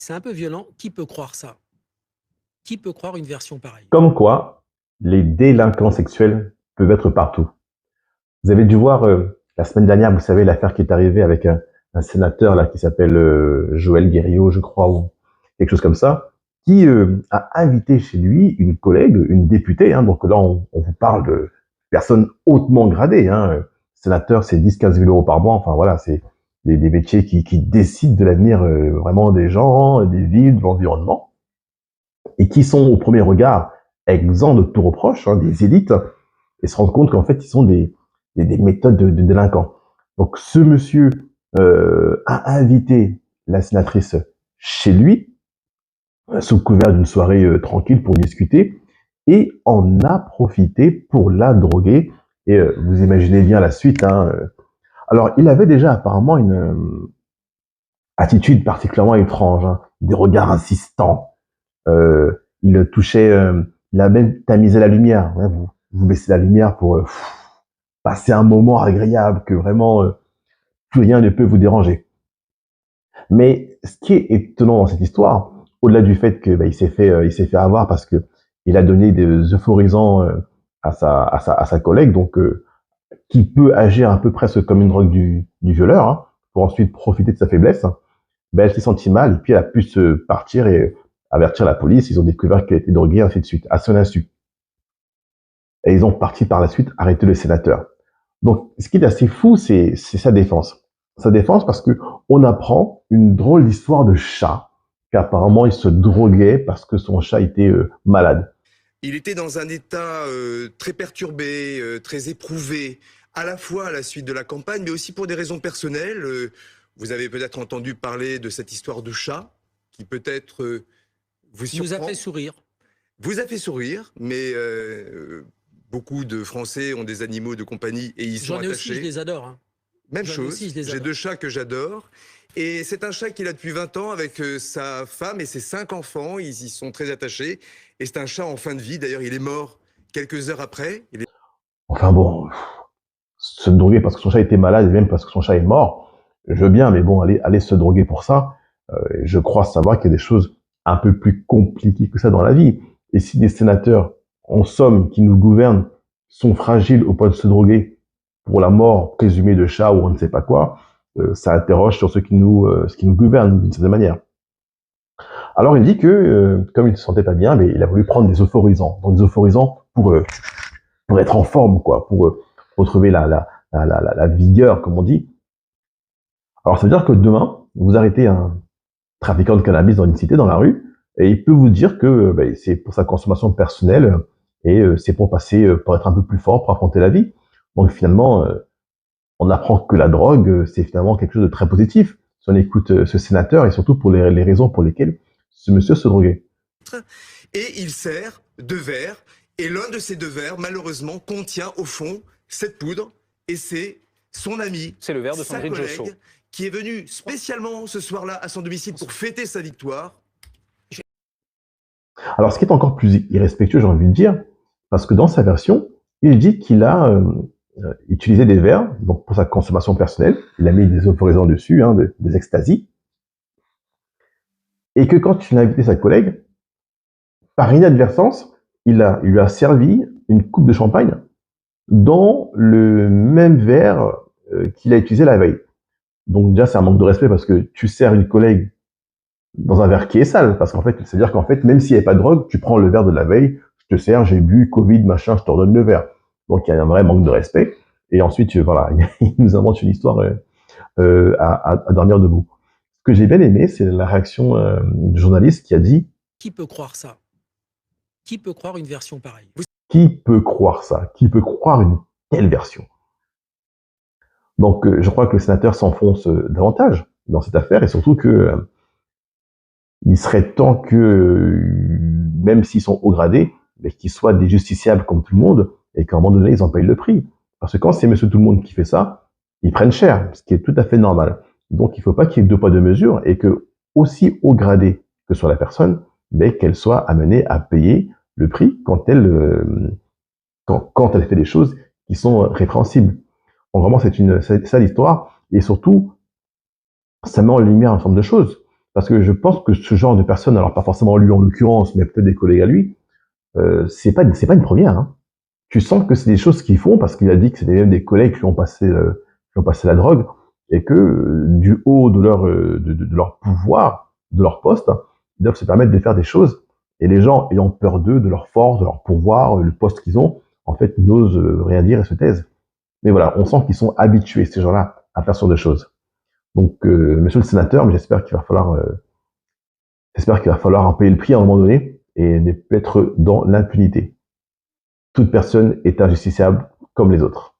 C'est un peu violent. Qui peut croire ça? Qui peut croire une version pareille? Comme quoi, les délinquants sexuels peuvent être partout. Vous avez dû voir la semaine dernière, vous savez, l'affaire qui est arrivée avec un sénateur là qui s'appelle Joël Guerriot, je crois, ou quelque chose comme ça, qui a invité chez lui une collègue, une députée. Donc là, on vous parle de personnes hautement gradées. Sénateur, c'est 10-15 000 euros par mois. Enfin voilà, c'est des métiers qui décident de l'avenir vraiment des gens, des villes, de l'environnement, et qui sont au premier regard exempts de tout reproche, des élites, et se rendent compte qu'en fait, ils sont des méthodes de délinquants. Donc ce monsieur a invité la sénatrice chez lui, sous couvert d'une soirée tranquille pour discuter, et en a profité pour la droguer. Et vous imaginez bien la suite. Alors, il avait déjà apparemment une attitude particulièrement étrange, des regards insistants. Il touchait, il a même tamisé la lumière. Vous baissez la lumière pour passer un moment agréable, que vraiment plus rien ne peut vous déranger. Mais ce qui est étonnant dans cette histoire, au-delà du fait que il s'est fait avoir parce que il a donné des euphorisants à sa collègue, donc qui peut agir un peu presque comme une drogue du violeur, pour ensuite profiter de sa faiblesse. Elle s'est sentie mal et puis elle a pu se partir et avertir la police. Ils ont découvert qu'elle était droguée, ainsi de suite, à son insu. Et ils ont parti par la suite arrêter le sénateur. Donc, ce qui est assez fou, c'est sa défense. Sa défense parce que on apprend une drôle d'histoire de chat, qu'apparemment il se droguait parce que son chat était malade. Il était dans un état très perturbé, très éprouvé, à la fois à la suite de la campagne, mais aussi pour des raisons personnelles. Vous avez peut-être entendu parler de cette histoire de chat, qui peut-être vous surprend. Nous a fait sourire. Vous a fait sourire, mais beaucoup de Français ont des animaux de compagnie et ils sont attachés. J'en ai aussi, je les adore. Même chose, j'ai 2 chats que j'adore. Et c'est un chat qu'il a depuis 20 ans avec sa femme et ses 5 enfants. Ils y sont très attachés. Et c'est un chat en fin de vie. D'ailleurs, il est mort quelques heures après. Enfin bon, se droguer parce que son chat était malade et même parce que son chat est mort, je veux bien, mais bon, aller se droguer pour ça, je crois savoir qu'il y a des choses un peu plus compliquées que ça dans la vie. Et si des sénateurs, en somme, qui nous gouvernent, sont fragiles au point de se droguer pour la mort présumée de chats ou on ne sait pas quoi, ça interroge sur ce qui nous gouverne d'une certaine manière. Alors il dit que, comme il ne se sentait pas bien, mais il a voulu prendre des euphorisants. Donc des euphorisants pour être en forme, quoi, pour retrouver la vigueur, comme on dit. Alors ça veut dire que demain, vous arrêtez un trafiquant de cannabis dans une cité, dans la rue, et il peut vous dire que c'est pour sa consommation personnelle et c'est pour être un peu plus fort, pour affronter la vie. Donc finalement, on apprend que la drogue, c'est finalement quelque chose de très positif. Si on écoute ce sénateur, et surtout pour les raisons pour lesquelles ce monsieur se droguait. Et il sert 2 verres, et l'un de ces 2 verres, malheureusement, contient au fond cette poudre, et c'est son ami, c'est le verre de Sandrine Josso, qui est venu spécialement ce soir-là à son domicile pour fêter sa victoire. Alors, ce qui est encore plus irrespectueux, j'ai envie de dire, parce que dans sa version, il dit qu'il a utilisé des verres, donc pour sa consommation personnelle, il a mis des euphorisants dessus, des extasies, et que quand il a invité sa collègue, par inadvertance, il lui a servi une coupe de champagne dans le même verre qu'il a utilisé la veille. Donc déjà, c'est un manque de respect parce que tu sers une collègue dans un verre qui est sale. Parce qu'en fait, c'est-à-dire qu'en fait, même s'il n'y avait pas de drogue, tu prends le verre de la veille, je te sers, j'ai bu, Covid, machin, je te redonne le verre. Donc il y a un vrai manque de respect. Et ensuite, voilà, il nous invente une histoire à dormir debout. Ce que j'ai bien aimé, c'est la réaction du journaliste qui a dit « Qui peut croire ça? Qui peut croire une version pareille? Qui peut croire ça? Qui peut croire une telle version ?» Donc, je crois que le sénateur s'enfonce davantage dans cette affaire et surtout que il serait temps que, même s'ils sont haut gradés, mais qu'ils soient des justiciables comme tout le monde et qu'à un moment donné, ils en payent le prix. Parce que quand c'est monsieur tout le monde qui fait ça, ils prennent cher, ce qui est tout à fait normal. Donc, il ne faut pas qu'il y ait 2 poids 2 mesures et que, aussi haut gradé que soit la personne, mais qu'elle soit amenée à payer le prix quand elle fait des choses qui sont répréhensibles. Donc vraiment, c'est ça l'histoire. Et surtout, ça met en lumière un certain nombre de choses. Parce que je pense que ce genre de personnes, alors pas forcément lui en l'occurrence, mais peut-être des collègues à lui, c'est pas une première. Hein. Tu sens que c'est des choses qu'ils font parce qu'il a dit que c'était même des collègues qui ont passé la drogue et que du haut de de leur pouvoir, de leur poste, ils doivent se permettre de faire des choses. Et les gens ayant peur d'eux, de leur force, de leur pouvoir, le poste qu'ils ont, en fait, n'osent rien dire et se taisent. Mais voilà, on sent qu'ils sont habitués, ces gens-là, à faire ce genre de choses. Donc, monsieur le sénateur, mais j'espère qu'il va falloir en payer le prix à un moment donné et ne plus être dans l'impunité. Toute personne est injusticiable comme les autres.